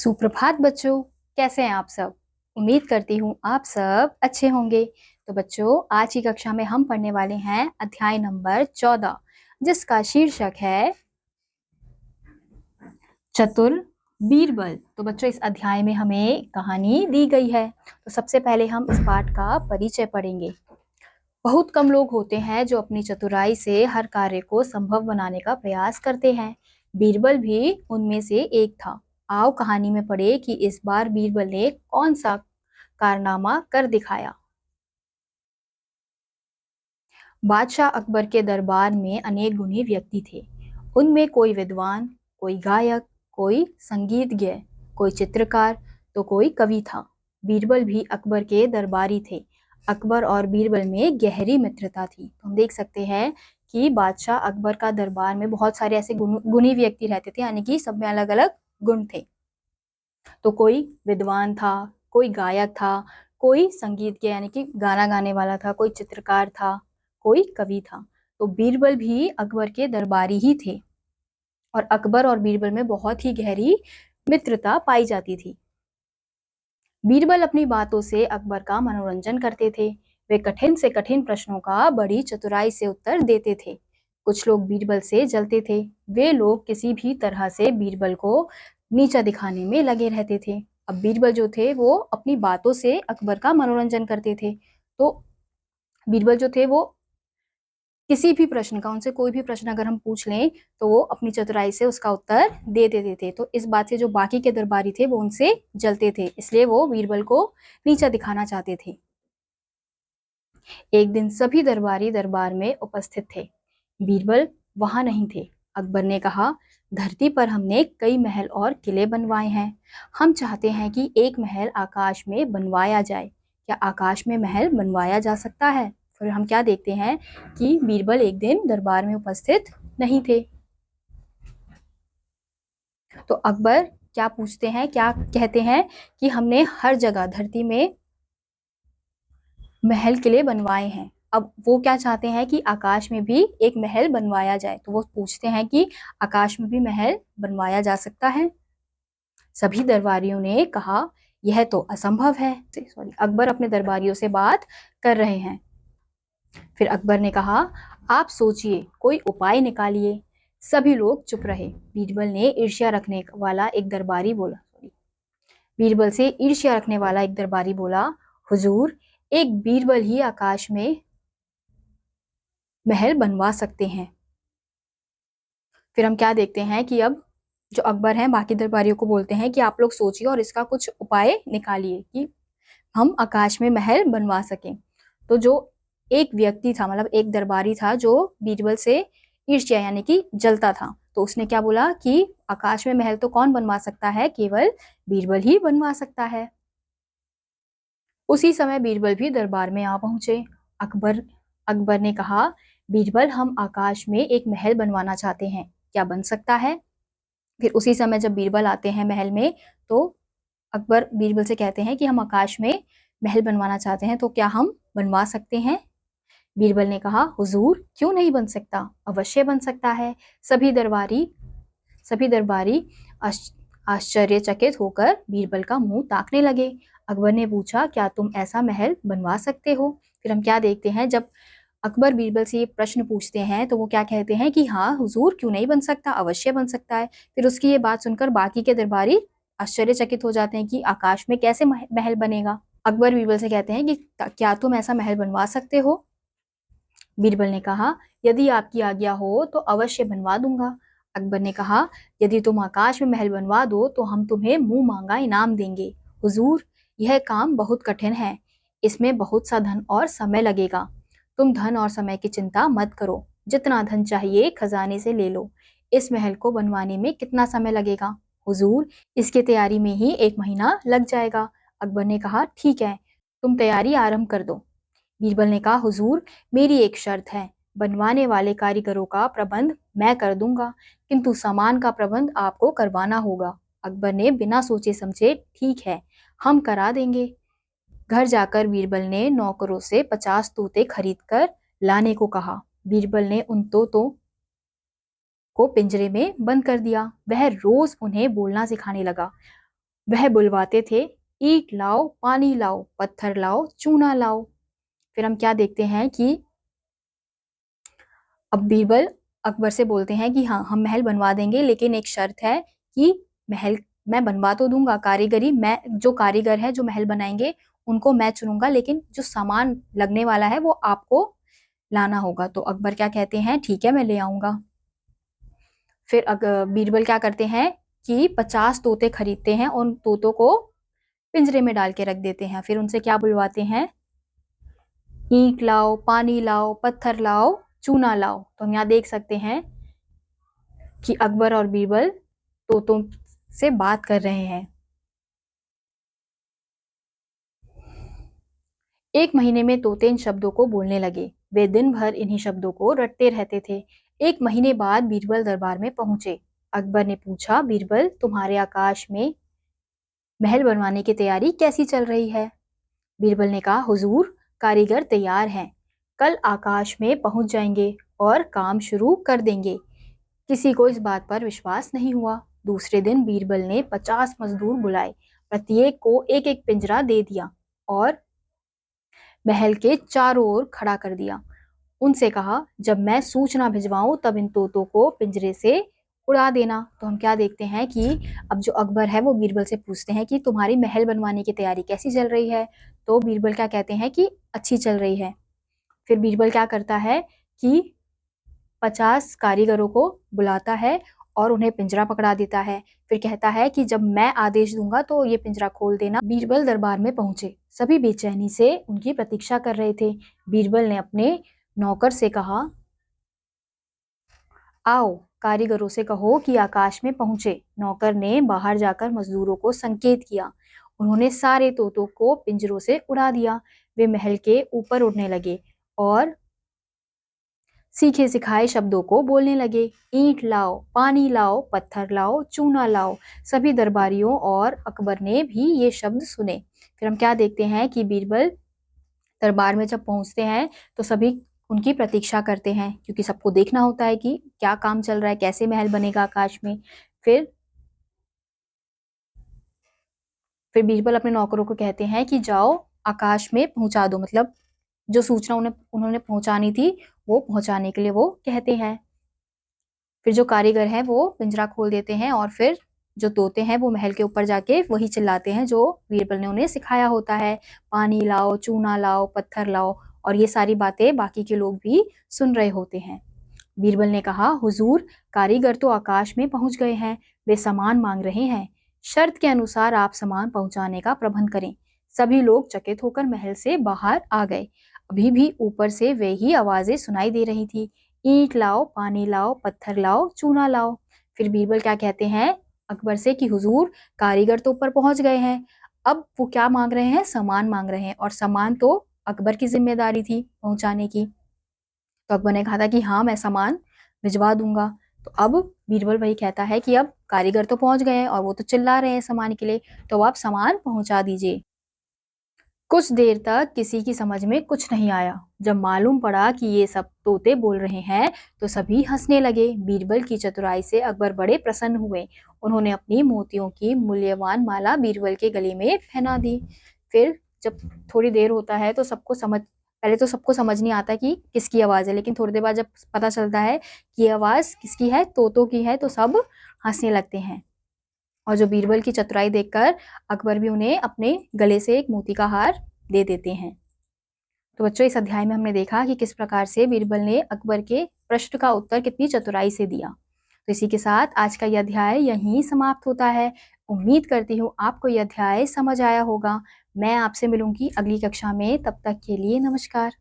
सुप्रभात बच्चों, कैसे हैं आप सब। उम्मीद करती हूँ आप सब अच्छे होंगे। तो बच्चों, आज की कक्षा में हम पढ़ने वाले हैं अध्याय नंबर 14, जिसका शीर्षक है चतुर बीरबल। तो बच्चों, इस अध्याय में हमें कहानी दी गई है। तो सबसे पहले हम इस पाठ का परिचय पढ़ेंगे। बहुत कम लोग होते हैं जो अपनी चतुराई से हर कार्य को संभव बनाने का प्रयास करते हैं। बीरबल भी उनमें से एक था। आओ कहानी में पढ़े कि इस बार बीरबल ने कौन सा कारनामा कर दिखाया। बादशाह अकबर के दरबार में अनेक गुणी व्यक्ति थे। उनमें कोई विद्वान, कोई गायक, कोई संगीतज्ञ, कोई चित्रकार, तो कोई कवि था। बीरबल भी अकबर के दरबारी थे। अकबर और बीरबल में गहरी मित्रता थी। तो हम देख सकते हैं कि बादशाह अकबर का दरबार में बहुत सारे ऐसे गुणी व्यक्ति रहते थे, यानी कि सब में अलग अलग गुण थे। तो कोई विद्वान था, कोई गायक था, कोई संगीतज्ञ यानी कि गाना गाने वाला था, कोई चित्रकार था, कोई कवि था। तो बीरबल भी अकबर के दरबारी ही थे और अकबर और बीरबल में बहुत ही गहरी मित्रता पाई जाती थी। बीरबल अपनी बातों से अकबर का मनोरंजन करते थे। वे कठिन से कठिन प्रश्नों का बड़ी चतुराई से उत्तर देते थे। कुछ लोग बीरबल से जलते थे। वे लोग किसी भी तरह से बीरबल को नीचा दिखाने में लगे रहते थे। अब बीरबल जो थे वो अपनी बातों से अकबर का मनोरंजन करते थे। तो बीरबल जो थे वो किसी भी प्रश्न का, उनसे कोई भी प्रश्न अगर हम पूछ लें तो वो अपनी चतुराई से उसका उत्तर दे देते थे। तो इस बात से जो बाकी के दरबारी थे वो उनसे जलते थे, इसलिए वो बीरबल को नीचा दिखाना चाहते थे। एक दिन सभी दरबारी दरबार में उपस्थित थे। बीरबल वहां नहीं थे। अकबर ने कहा, धरती पर हमने कई महल और किले बनवाए हैं। हम चाहते हैं कि एक महल आकाश में बनवाया जाए। क्या आकाश में महल बनवाया जा सकता है? फिर हम क्या देखते हैं कि बीरबल एक दिन दरबार में उपस्थित नहीं थे। तो अकबर क्या पूछते हैं, क्या कहते हैं कि हमने हर जगह धरती में महल किले बनवाए हैं। अब वो क्या चाहते हैं कि आकाश में भी एक महल बनवाया जाए। तो वो पूछते हैं कि आकाश में भी महल बनवाया जा सकता है? सभी दरबारियों ने कहा, यह तो असंभव है। सॉरी, अकबर अपने दरबारियों से बात कर रहे हैं। फिर अकबर ने कहा, आप सोचिए, कोई उपाय निकालिए। सभी लोग चुप रहे। बीरबल ने ईर्ष्या रखने वाला एक दरबारी बोला बीरबल से ईर्ष्या रखने वाला एक दरबारी बोला, हुजूर, एक बीरबल ही आकाश में महल बनवा सकते हैं। फिर हम क्या देखते हैं कि अब जो अकबर हैं बाकी दरबारियों को बोलते हैं कि आप लोग सोचिए और इसका कुछ उपाय निकालिए कि हम आकाश में महल बनवा सकें। तो जो एक व्यक्ति था, मतलब एक दरबारी था जो बीरबल से ईर्ष्या यानी कि जलता था, तो उसने क्या बोला कि आकाश में महल तो कौन बनवा सकता है, केवल बीरबल ही बनवा सकता है। उसी समय बीरबल भी दरबार में आ पहुंचे। अकबर ने कहा, बीरबल, हम आकाश में एक महल बनवाना चाहते हैं, क्या बन सकता है? फिर उसी समय जब बीरबल आते हैं महल में, तो अकबर बीरबल से कहते हैं कि हम आकाश में महल बनवाना चाहते हैं, तो क्या हम बनवा सकते हैं? बीरबल ने कहा, हुजूर, क्यों नहीं बन सकता, अवश्य बन सकता है। सभी दरबारी आश्चर्यचकित होकर बीरबल का मुंह ताकने लगे। अकबर ने पूछा, क्या तुम ऐसा महल बनवा सकते हो? फिर हम क्या देखते हैं, जब अकबर बीरबल से ये प्रश्न पूछते हैं तो वो क्या कहते हैं कि हाँ हुजूर, क्यों नहीं बन सकता, अवश्य बन सकता है। फिर उसकी ये बात सुनकर बाकी के दरबारी आश्चर्यचकित हो जाते हैं कि आकाश में कैसे महल बनेगा। अकबर बीरबल से कहते हैं कि क्या तुम ऐसा महल बनवा सकते हो? बीरबल ने कहा, यदि आपकी आज्ञा हो तो अवश्य बनवा दूंगा। अकबर ने कहा, यदि तुम आकाश में महल बनवा दो तो हम तुम्हें मुंह मांगा इनाम देंगे। हुजूर, यह काम बहुत कठिन है, इसमें बहुत सा धन और समय लगेगा। तुम धन और समय की चिंता मत करो, जितना धन चाहिए खजाने से ले लो। इस महल को बनवाने में कितना समय लगेगा? हुजूर, इसकी तैयारी में ही 1 महीना लग जाएगा। अकबर ने कहा, ठीक है, तुम तैयारी आरंभ कर दो। बीरबल ने कहा, हुजूर, मेरी एक शर्त है, बनवाने वाले कारीगरों का प्रबंध मैं कर दूंगा, किंतु सामान का प्रबंध आपको करवाना होगा। अकबर ने बिना सोचे समझे, ठीक है, हम करा देंगे। घर जाकर बीरबल ने नौकरों से 50 तोते खरीदकर लाने को कहा। बीरबल ने उन तोतों को पिंजरे में बंद कर दिया। वह रोज उन्हें बोलना सिखाने लगा। वह बुलवाते थे, ईंट लाओ, पानी लाओ, पत्थर लाओ, चूना लाओ। फिर हम क्या देखते हैं कि अब बीरबल अकबर से बोलते हैं कि हाँ, हम महल बनवा देंगे, लेकिन एक शर्त है कि महल मैं बनवा तो दूंगा, कारीगरी मैं, जो कारीगर है जो महल बनाएंगे उनको मैं चुनूंगा, लेकिन जो सामान लगने वाला है वो आपको लाना होगा। तो अकबर क्या कहते हैं, ठीक है मैं ले आऊंगा। फिर बीरबल क्या करते हैं कि 50 तोते खरीदते हैं और उन तोतों को पिंजरे में डाल के रख देते हैं। फिर उनसे क्या बुलवाते हैं, ईंट लाओ, पानी लाओ, पत्थर लाओ, चूना लाओ। तो हम यहाँ देख सकते हैं कि अकबर और बीरबल तोतों से बात कर रहे हैं। एक महीने में तोते इन शब्दों को बोलने लगे। वे दिन भर इन्हीं शब्दों को रटते रहते थे। एक महीने बाद बीरबल दरबार में पहुंचे। अकबर ने पूछा, बीरबल तुम्हारे आकाश में महल बनवाने की तैयारी कैसी चल रही है? बीरबल ने कहा, हुजूर कारीगर तैयार हैं, कल आकाश में पहुंच जाएंगे और काम शुरू कर देंगे। किसी को इस बात पर विश्वास नहीं हुआ। दूसरे दिन बीरबल ने 50 मजदूर बुलाए, प्रत्येक को एक एक पिंजरा दे दिया और महल के चारों ओर खड़ा कर दिया। उनसे कहा, जब मैं सूचना भिजवाऊं तब इन तोतों को पिंजरे से उड़ा देना। तो हम क्या देखते हैं कि अब जो अकबर है वो बीरबल से पूछते हैं कि तुम्हारी महल बनवाने की तैयारी कैसी चल रही है? तो बीरबल क्या कहते हैं कि अच्छी चल रही है। फिर बीरबल क्या करता है कि 50 कारीगरों को बुलाता है और उन्हें पिंजरा पकड़ा देता है। फिर कहता है कि जब मैं आदेश दूंगा तो ये पिंजरा खोल देना। बीरबल दरबार में पहुंचे। सभी बेचैनी से उनकी प्रतीक्षा कर रहे थे। बीरबल ने अपने नौकर से कहा, आओ कारीगरों से कहो कि आकाश में पहुंचे। नौकर ने बाहर जाकर मजदूरों को संकेत किया। उन्होंने सारे तोतों को पिंजरों से उड़ा दिया। वे महल के ऊपर उड़ने लगे और सीखे सिखाए शब्दों को बोलने लगे। ईंट लाओ, पानी लाओ, पत्थर लाओ, चूना लाओ। सभी दरबारियों और अकबर ने भी ये शब्द सुने। फिर हम क्या देखते हैं कि बीरबल दरबार में जब पहुंचते हैं तो सभी उनकी प्रतीक्षा करते हैं, क्योंकि सबको देखना होता है कि क्या काम चल रहा है, कैसे महल बनेगा आकाश में। फिर फिर बीरबल अपने नौकरों को कहते हैं कि जाओ आकाश में पहुंचा दो, मतलब जो सूचना उन्होंने पहुंचानी थी वो पहुंचाने के लिए वो कहते हैं। फिर जो कारीगर हैं वो पिंजरा खोल देते हैं और फिर जो तोते हैं वो महल के ऊपर जाके वही चिल्लाते हैं जो बीरबल ने उन्हें सिखाया होता है, पानी लाओ, चूना लाओ, पत्थर लाओ। और ये सारी बातें बाकी के लोग भी सुन रहे होते हैं। बीरबल ने कहा, हुजूर कारीगर तो आकाश में पहुंच गए हैं, वे सामान मांग रहे हैं। शर्त के अनुसार आप सामान पहुंचाने का प्रबंध करें। सभी लोग चकित होकर महल से बाहर आ गए। अभी भी ऊपर से वे ही आवाजें सुनाई दे रही थी, ईंट लाओ, पानी लाओ, पत्थर लाओ, चूना लाओ। फिर बीरबल क्या कहते हैं अकबर से कि हुजूर कारीगर तो ऊपर पहुंच गए हैं, अब वो क्या मांग रहे हैं, सामान मांग रहे हैं, और सामान तो अकबर की जिम्मेदारी थी पहुंचाने की। तो अकबर ने कहा था कि हाँ मैं सामान भिजवा दूंगा। तो अब बीरबल वही कहता है कि अब कारीगर तो पहुंच गए हैं और वो तो चिल्ला रहे हैं सामान के लिए, तो आप सामान पहुंचा दीजिए। कुछ देर तक किसी की समझ में कुछ नहीं आया। जब मालूम पड़ा कि ये सब तोते बोल रहे हैं तो सभी हंसने लगे। बीरबल की चतुराई से अकबर बड़े प्रसन्न हुए। उन्होंने अपनी मोतियों की मूल्यवान माला बीरबल के गले में पहना दी। फिर जब थोड़ी देर होता है तो पहले तो सबको समझ नहीं आता कि किसकी आवाज़ है, लेकिन थोड़ी देर बाद जब पता चलता है कि ये आवाज़ किसकी है, तोतों की है, तो सब हंसने लगते हैं। और जो बीरबल की चतुराई देखकर अकबर भी उन्हें अपने गले से एक मोती का हार दे देते हैं। तो बच्चों इस अध्याय में हमने देखा कि किस प्रकार से बीरबल ने अकबर के प्रश्न का उत्तर कितनी चतुराई से दिया। तो इसी के साथ आज का यह अध्याय यहीं समाप्त होता है। उम्मीद करती हूँ आपको यह अध्याय समझ आया होगा। मैं आपसे मिलूंगी अगली कक्षा में, तब तक के लिए नमस्कार।